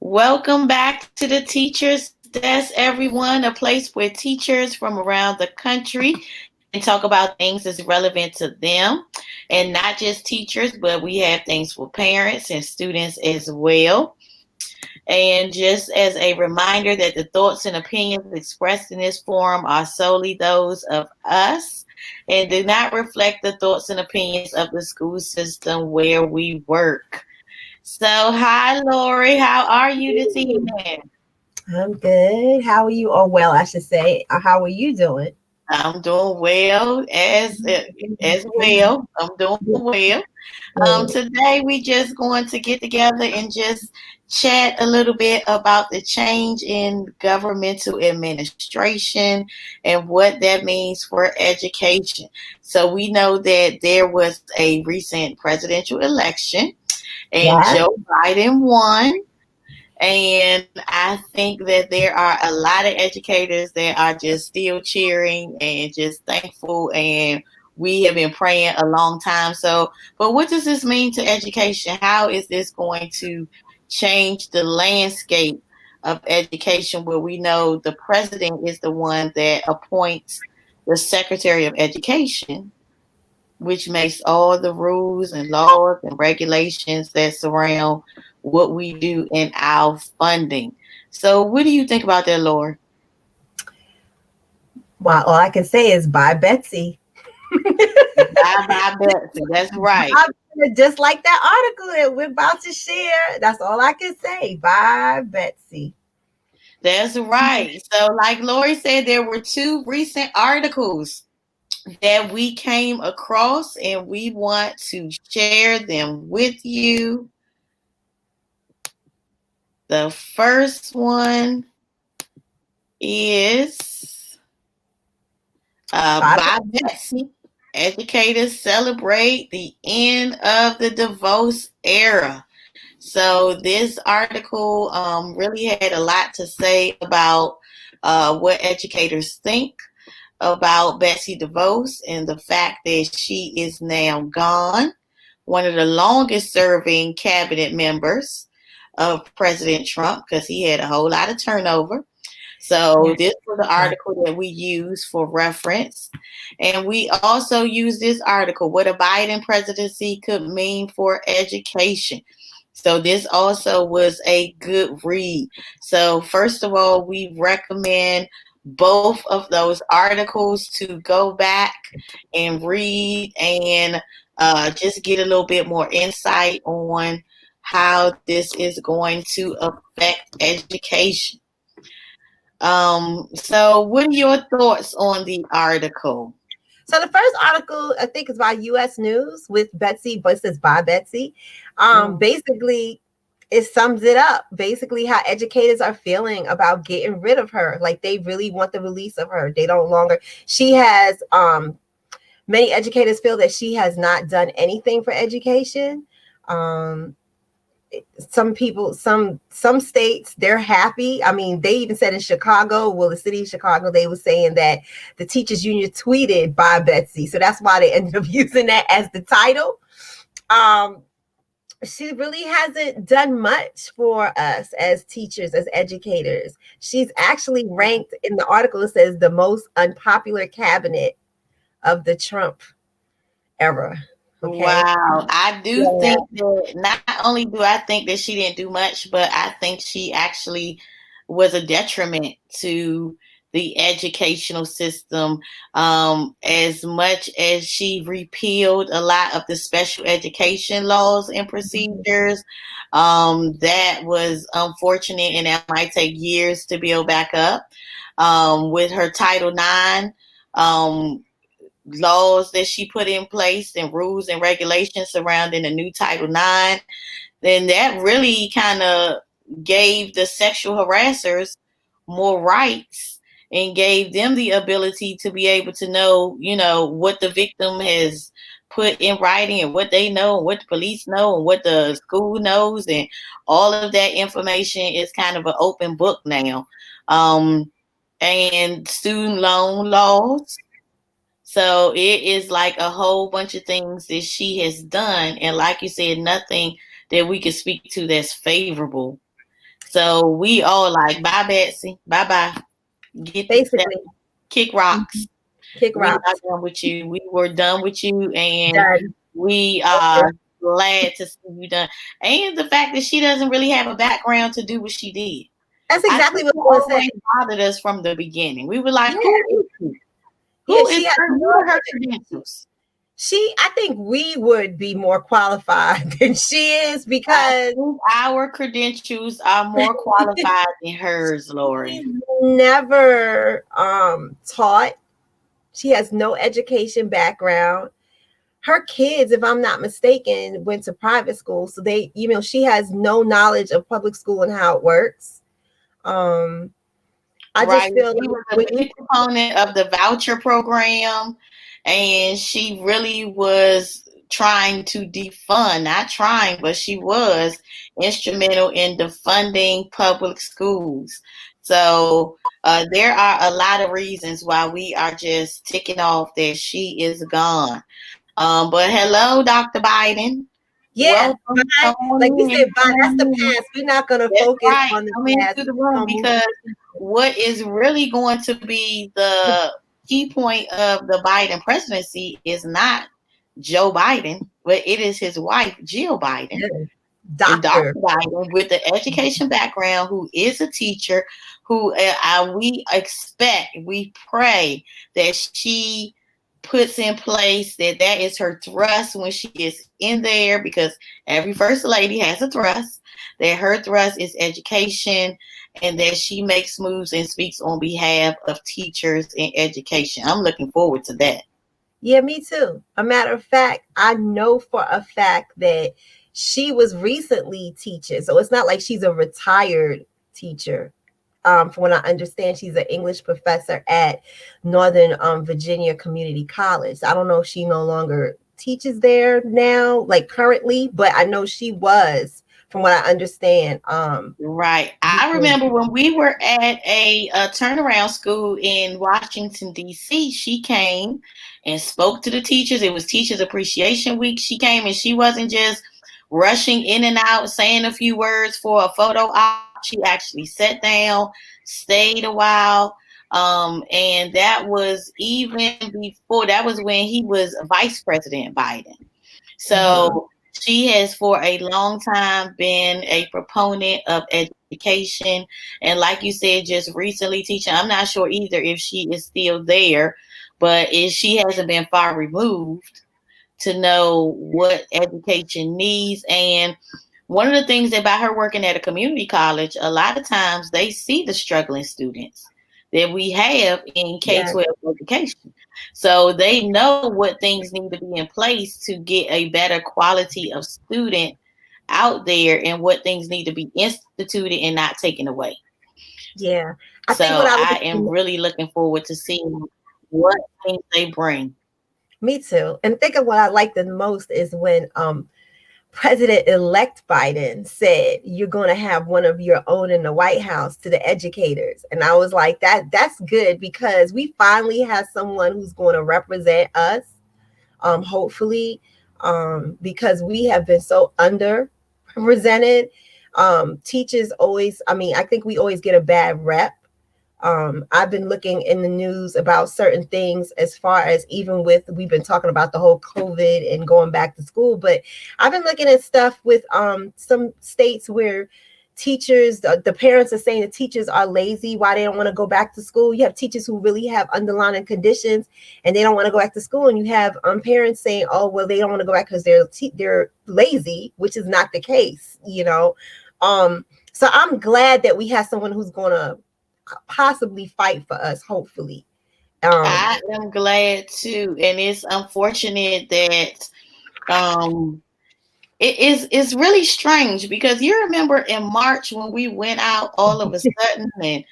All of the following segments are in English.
Welcome back to the Teachers Desk, everyone, a place where teachers from around the country can talk about things that's relevant to them. And not just teachers, but we have things for parents and students as well. And just as a reminder that the thoughts and opinions expressed in this forum are solely those of us and do not reflect the thoughts and opinions of the school system where we work. So, hi, Lori. How are you this evening? I'm good. How are you? Oh, well, I should say. How are you doing? I'm doing well as well. I'm doing well. Good. Today we just going to get together and just chat a little bit about the change in governmental administration and what that means for education. So we know that there was a recent presidential election and Yeah. Joe Biden won. And I think that there are a lot of educators that are just still cheering and just thankful. And we have been praying a long time. So, but what does this mean to education? How is this going to change the landscape of education where we know the president is the one that appoints the Secretary of Education, which makes all the rules and laws and regulations that surround what we do in our funding. So, what do you think about that, Laura? Well, all I can say is bye, Betsy. Bye, Betsy. That's right. Just like that article that we're about to share. That's all I can say. Bye, Betsy. That's right. So, like Lori said, there were two recent articles that we came across, and we want to share them with you. The first one is by Betsy. Educators celebrate the end of the Devos era. So this article really had a lot to say about what educators think about Betsy DeVos and the fact that she is now gone, one of the longest serving cabinet members of President Trump, because he had a whole lot of turnover. So this was the article that we use for reference. And we also use this article, what a Biden presidency could mean for education. So this also was a good read. So first of all, we recommend both of those articles to go back and read and just get a little bit more insight on how this is going to affect education. So what are your thoughts on the article? So the first article, I think, is by U.S. News with Betsy, but it says by Betsy. Basically, it sums it up. Basically, how educators are feeling about getting rid of her. Like they really want the release of her. They don't longer. She has. Many educators feel that she has not done anything for education. Some people, some states, they're happy. I mean, they even said in Chicago, well, the city of Chicago, they were saying that the teachers union tweeted by Betsy. So that's why they ended up using that as the title. She really hasn't done much for us as teachers, as educators. She's actually ranked in the article, it says the most unpopular cabinet of the Trump era. Okay. Wow. I do think that not only do I think that she didn't do much, but I think she actually was a detriment to the educational system, as much as she repealed a lot of the special education laws and procedures. That was unfortunate, and that might take years to build back up. With her Title IX, laws that she put in place and rules and regulations surrounding the new Title IX, then that really kind of gave the sexual harassers more rights and gave them the ability to be able to know, what the victim has put in writing and what they know and what the police know and what the school knows, and all of that information is kind of an open book now. And student loan laws. So it is like a whole bunch of things that she has done. And like you said, nothing that we can speak to that's favorable So we all like, bye, Betsy. Bye bye. Get the step. Basically. Kick rocks. Mhm. Kick We are rocks. done with you. We were done with you, and Done. we are glad to see you done. And the fact that she doesn't really have a background to do what she did. That's I exactly think what it I was going to always say. bothered us from the beginning. We were like, Yeah. who is she? Yeah, Who is she has her? no What are her credentials? I think we would be more qualified than she is I because think our credentials are more qualified than hers, Lori. she's never taught. She has no education background. Her kids, if I'm not mistaken, went to private school. So she has no knowledge of public school and how it works. Um, I Right. just feel She like was a big proponent of the voucher program, and she really was trying to defund, not trying, but she was instrumental in defunding public schools. So there are a lot of reasons why we are just ticking off that she is gone. But hello, Dr. Biden. yeah, Welcome. bye. Come on Like we in. said, bye. Come That's the on in. past. We're not gonna That's focus right. on the Come past. into the We're room gonna move because what is really going to be the key point of the Biden presidency is not Joe Biden, but it is his wife, Jill Biden, to and Dr. doctor. Biden with the education background, who is a teacher, who we expect, we pray that she puts in place that is her thrust when she is in there, because every first lady has a thrust, that her thrust is education, and that she makes moves and speaks on behalf of teachers in education. I'm looking forward to that. Yeah, me too. A matter of fact, I know for a fact that she was recently teaching. So it's not like she's a retired teacher. From what I understand, she's an English professor at Northern Virginia Community College. I don't know if she no longer teaches there now, like currently, but I know she was, from what I understand. Right. I remember when we were at a turnaround school in Washington, D.C., she came and spoke to the teachers. It was Teachers Appreciation Week. She came and she wasn't just rushing in and out, saying a few words for a photo op. She actually sat down, stayed a while. And that was even before, that was when he was Vice President Biden. Mhm. So she has for a long time been a proponent of education. And like you said, just recently teaching. I'm not sure either if she is still there, but she hasn't been far removed to know what education needs. And one of the things about her working at a community college, a lot of times they see the struggling students that we have in K Yeah, 12 education. So they know what things need to be in place to get a better quality of student out there, and what things need to be instituted and not taken away. yeah. I think what So I I like, am really looking forward to seeing what things they bring. me too. And think of what I like the most is when President-elect Biden said you're going to have one of your own in the White House to the educators. And I was like, that's good because we finally have someone who's going to represent us, hopefully, because we have been so underrepresented. Teachers always, I mean, I think we always get a bad rep. I've been looking in the news about certain things as far as even with we've been talking about the whole COVID and going back to school, but I've been looking at stuff with some states where teachers, the parents are saying the teachers are lazy, why they don't want to go back to school. You have teachers who really have underlying conditions and they don't want to go back to school, and you have parents saying, oh well, they don't want to go back because they're lazy, which is not the case, you know. So I'm glad that we have someone who's going to possibly fight for us, hopefully. I am glad too, and it's unfortunate that um it's really strange, because you remember in March when we went out all of a sudden, and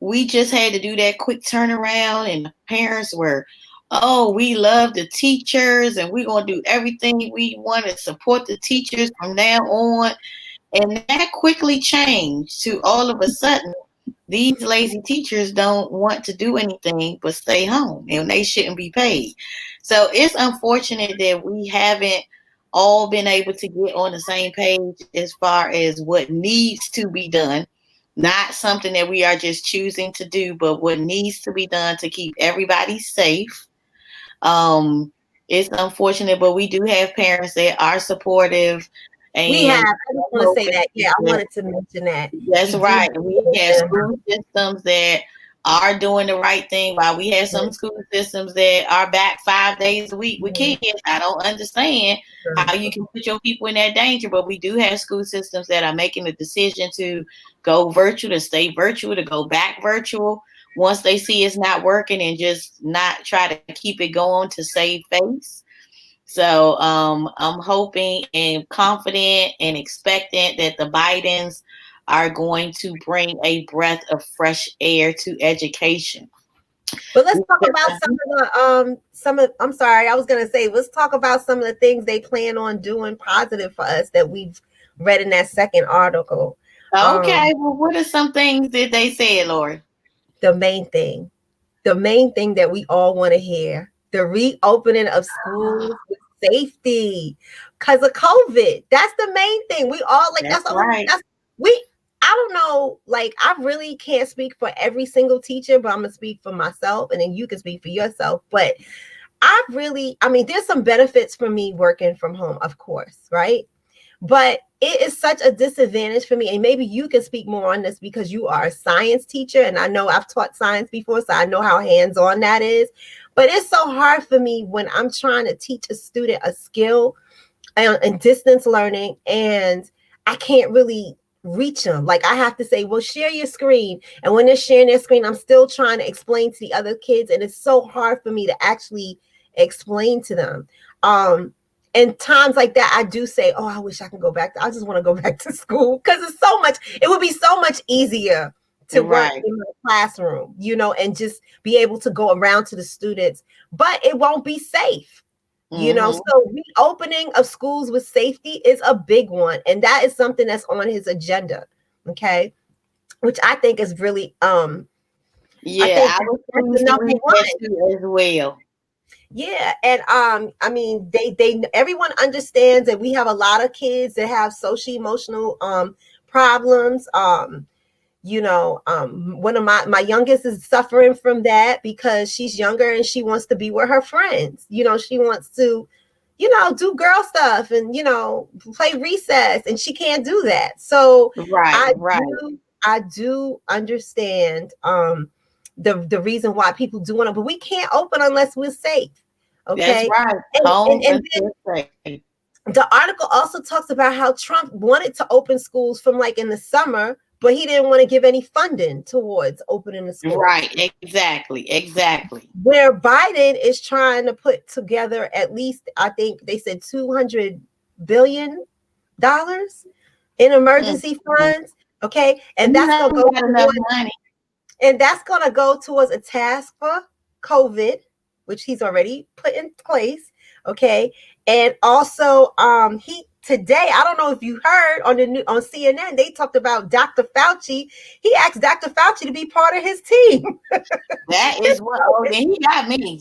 we just had to do that quick turnaround, and the parents were, oh, we love the teachers and we're going to do everything we want to support the teachers from now on. And that quickly changed to all of a sudden these lazy teachers don't want to do anything but stay home, and they shouldn't be paid. So it's unfortunate that we haven't all been able to get on the same page as far as what needs to be done. Not something that we are just choosing to do, but what needs to be done to keep everybody safe. Um, it's unfortunate, but we do have parents that are supportive We have. and I just want to say that. Yeah, I wanted to mention that. that's We do. right. We have school systems that are doing the right thing, while we have some school systems that are back 5 days a week with kids. I don't understand how you can put your people in that danger, but we do have school systems that are making the decision to go virtual, to stay virtual, to go back virtual once they see it's not working, and just not try to keep it going to save face. So I'm hoping and confident and expectant that the Bidens are going to bring a breath of fresh air to education. But let's talk about I'm sorry, I was gonna say, let's talk about some of the things they plan on doing positive for us that we've read in that second article. Okay, well, what are some things that they said, Lori? The main thing that we all want to hear: the reopening of schools with safety because of COVID. That's the main thing. We all like that's right. I don't know, like, I really can't speak for every single teacher, but I'm gonna speak for myself, and then you can speak for yourself. But I mean, there's some benefits for me working from home, of course, right? But it is such a disadvantage for me. And maybe you can speak more on this because you are a science teacher. And I know I've taught science before, so I know how hands-on that is. But it's so hard for me when I'm trying to teach a student a skill and distance learning, and I can't really reach them. Like, I have to say, well, share your screen. And when they're sharing their screen, I'm still trying to explain to the other kids. And it's so hard for me to actually explain to them. And times like that, I do say, oh, I wish I could go back. I just want to go back to school because it would be so much easier to work in the classroom, and just be able to go around to the students, but it won't be safe. So reopening of schools with safety is a big one. And that is something that's on his agenda. Okay. Which I think is really, I was that's the number one as well. Yeah. And I mean, everyone understands that we have a lot of kids that have social emotional problems. One of my youngest is suffering from that because she's younger and she wants to be with her friends. She wants to, do girl stuff and, play recess, and she can't do that. So I do understand the reason why people do want to, but we can't open unless we're safe. Okay. That's right. And the article also talks about how Trump wanted to open schools from like in the summer, but he didn't want to give any funding towards opening the school. Right, exactly. Where Biden is trying to put together at least, I think they said $200 billion in emergency funds. Okay. And that's going to go towards money. And that's going to go towards a task for COVID, which he's already put in place. Okay. And also, today, I don't know if you heard on CNN, they talked about Dr. Fauci. He asked Dr. Fauci to be part of his team. That is what. Oh, then he got me.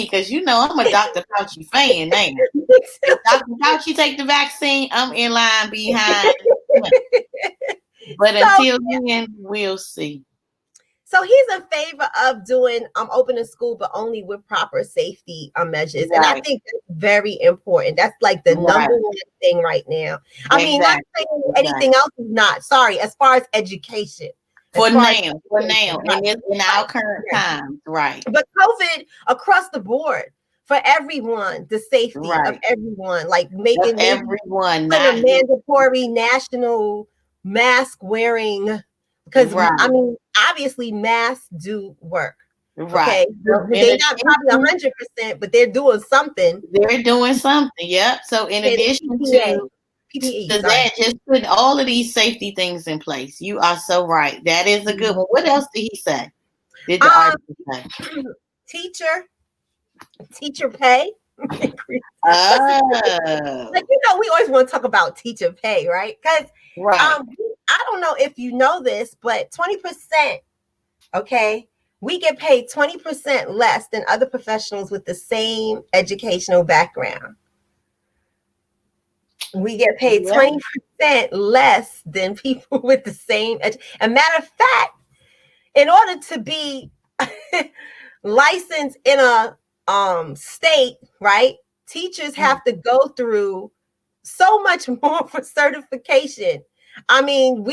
Because I'm a Dr. Fauci fan now. If Dr. Fauci take the vaccine, I'm in line behind. But until then, we'll see. So he's in favor of doing opening school, but only with proper safety measures. Right. And I think that's very important. That's like the number one thing right now. I mean, not saying anything else is not. Sorry, as far as education. For now, in our current times, right. But COVID across the board for everyone, the safety of everyone, like making everyone a mandatory national mask wearing. Because I mean, obviously, masks do work. Right. Okay? They're not probably 100%, but they're doing something. Yep. So in addition to that, just putting all of these safety things in place. You are so right. That is a good one. What else did he say? Did the article say? Teacher pay. Like, we always want to talk about teacher pay, right? Because I don't know if you know this, but 20%, okay, we get paid 20% less than other professionals with the same educational background. We get paid Yeah. 20% less than people with the same a matter of fact, in order to be licensed in a state, right? Teachers have to go through so much more for certification. I mean,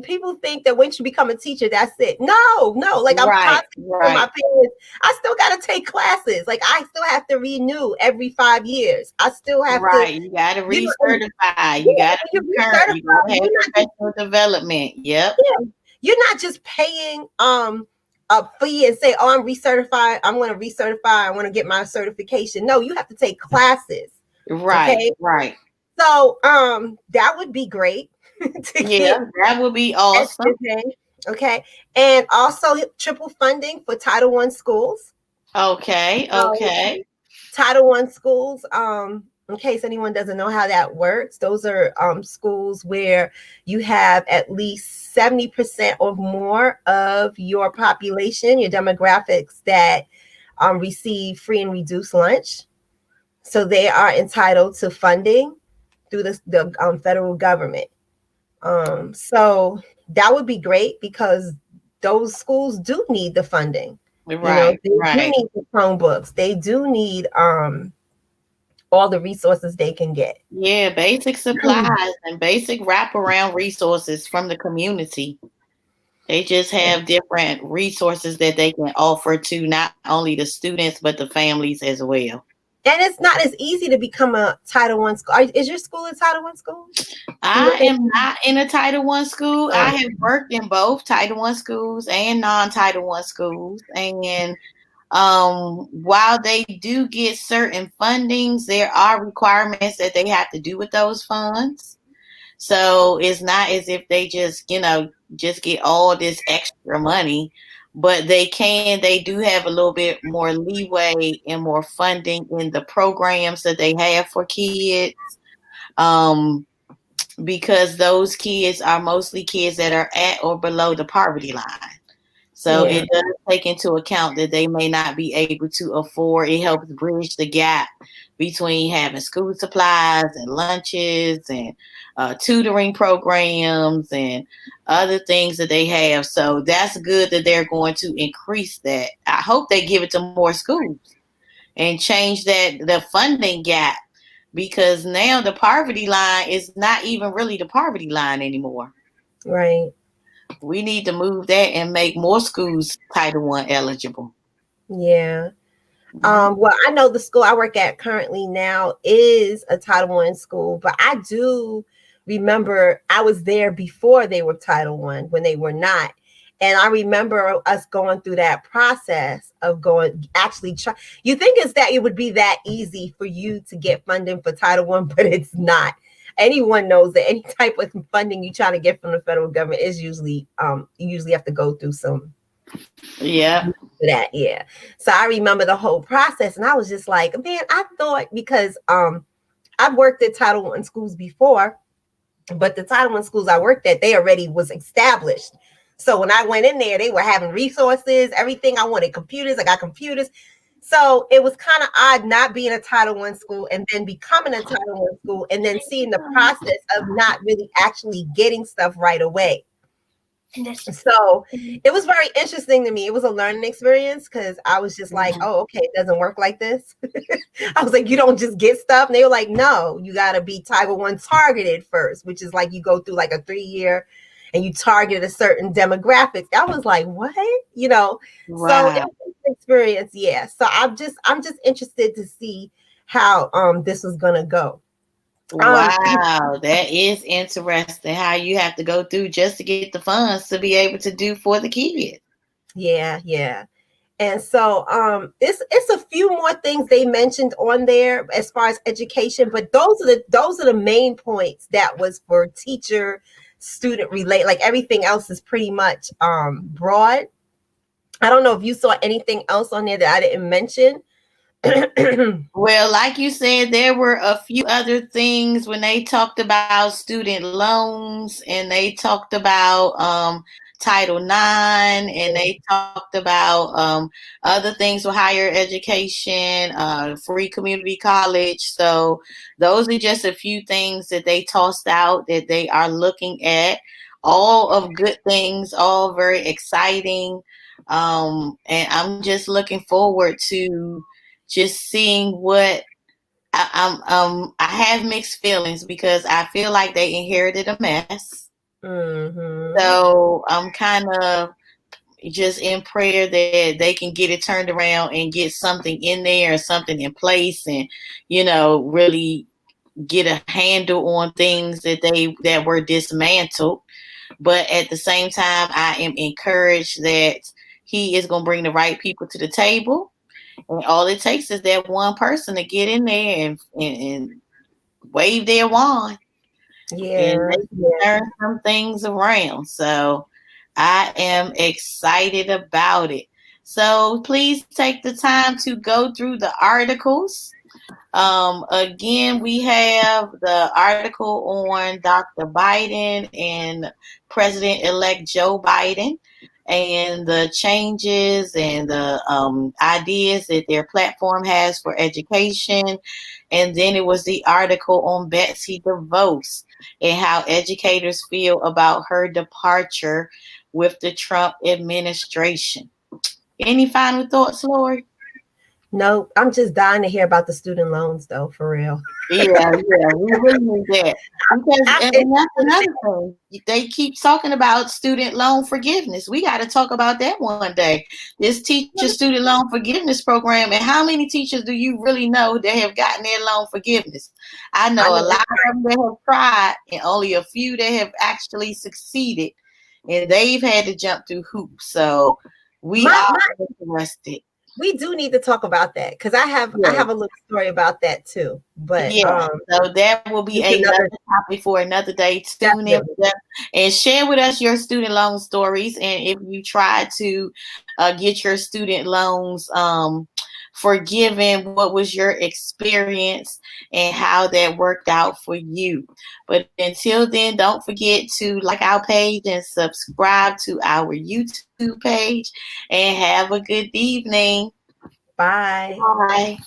people think that once you become a teacher, that's it. No, no. Like I'm Right, constantly with my right, parents. I still got to take classes. Like I still have to renew every 5 years. I still have to, right. You got to you know, recertify. You yeah, got to when be you current. You got recertify, to have you're not just professional development. Yep. yeah, you're not just paying a fee and say, "Oh, I'm recertified. I'm going to recertify. I want to get my certification." No, you have to take classes. Right, Okay, right. so that would be great to Yeah, get that would be awesome. education. Okay, and also triple funding for Title One schools. Okay, So okay. Title One schools, in case anyone doesn't know how that works, those are schools where you have at least 70% or more of your population, your demographics that receive free and reduced lunch. So they are entitled to funding through the federal government. So that would be great because those schools do need the funding. You know, Right, they do right. need the Chromebooks. They do need all the resources they can get. Yeah, basic supplies and basic wraparound resources from the community. They just have different resources that they can offer to not only the students but the families as well. And it's not as easy to become a Title One school. Is your school a Title One school? Do you I work at? am not in a Title One school. I Um, have worked in both Title One schools and non-Title One schools, and while they do get certain fundings, there are requirements that they have to do with those funds. So it's not as if they just, just get all this extra money, but they do have a little bit more leeway and more funding in the programs that they have for kids. Um, because those kids are mostly kids that are at or below the poverty line. So yeah, it does take into account that they may not be able to afford. It helps bridge the gap between having school supplies and lunches and tutoring programs and other things that they have. So that's good that they're going to increase that. I hope they give it to more schools and change the funding gap, because now the poverty line is not even really the poverty line anymore. right. We need to move that and make more schools Title One eligible. Yeah. Mhm. Well, I know the school I work at currently now is a Title One school, but I do remember I was there before they were Title One when they were not. And I remember us going through that process of going actually try. You think it's that it would be that easy for you to get funding for Title One, but it's not. Anyone knows that any type of funding you try to get from the federal government is usually you usually have to go through some Yeah. that. Yeah. So I remember the whole process and I was just like, man, I thought because I've worked at Title One schools before, but the Title One schools I worked at, they already was established. So when I went in there, they were having resources, everything I wanted, computers, I got computers. So it was kind of odd not being a Title One school and then becoming a Title One school and then seeing the process of not really actually getting stuff right away. So it was very interesting to me. It was a learning experience because I was just like, Mhm. oh, okay, it doesn't work like this. I was like, you don't just get stuff. And they were like, no, you got to be Title One targeted first, which is like you go through like a 3 year and you target a certain demographic. I was like, what? You know, so it Wow. was an experience. Yeah. So I'm just interested to see how this was gonna go. Um, Wow. That is interesting how you have to go through just to get the funds to be able to do for the kids. yeah, yeah. And so it's a few more things they mentioned on there as far as education, but those are the main points that was for teacher student relate. Like everything else is pretty much broad. I don't know if you saw anything else on there that I didn't mention. Well, like you said, there were a few other things when they talked about student loans and they talked about Title IX, and they talked about other things with higher education, free community college. So those are just a few things that they tossed out that they are looking at. All of good things, all very exciting. And I'm just looking forward to just seeing what I have mixed feelings because I feel like they inherited a mess. Mm-hmm. So I'm kind of just in prayer that they can get it turned around and get something in there, something in place, and really get a handle on things that were dismantled. But at the same time, I am encouraged that he is going to bring the right people to the table. And all it takes is that one person to get in there and wave their wand, and Yeah. they can turn some things around. So I am excited about it. So please take the time to go through the articles. Again, we have the article on Dr. Biden and President-elect Joe Biden and the changes and the ideas that their platform has for education. And then it was the article on Betsy DeVos and how educators feel about her departure with the Trump administration. Any final thoughts, Lori? Nope. I'm just dying to hear about the student loans, though, for real. Yeah, we really need that because, I'm and that's another thing. They keep talking about student loan forgiveness. We got to talk about that one day. This teacher student loan forgiveness program, and how many teachers do you really know that have gotten their loan forgiveness? I I know a know lot of them that have tried, and only a few that have actually succeeded, and they've had to jump through hoops. So we my, are my interested. we do need to talk about that because I Yeah. have a little story about that too. But Yeah, so that will be it's another another topic for another day. Tune in definitely. with us and share with us your student loan stories. And if you try to get your student loans forgiven, what was your experience and how that worked out for you? But until then, don't forget to like our page and subscribe to our YouTube page. And have a good evening. Bye. Bye.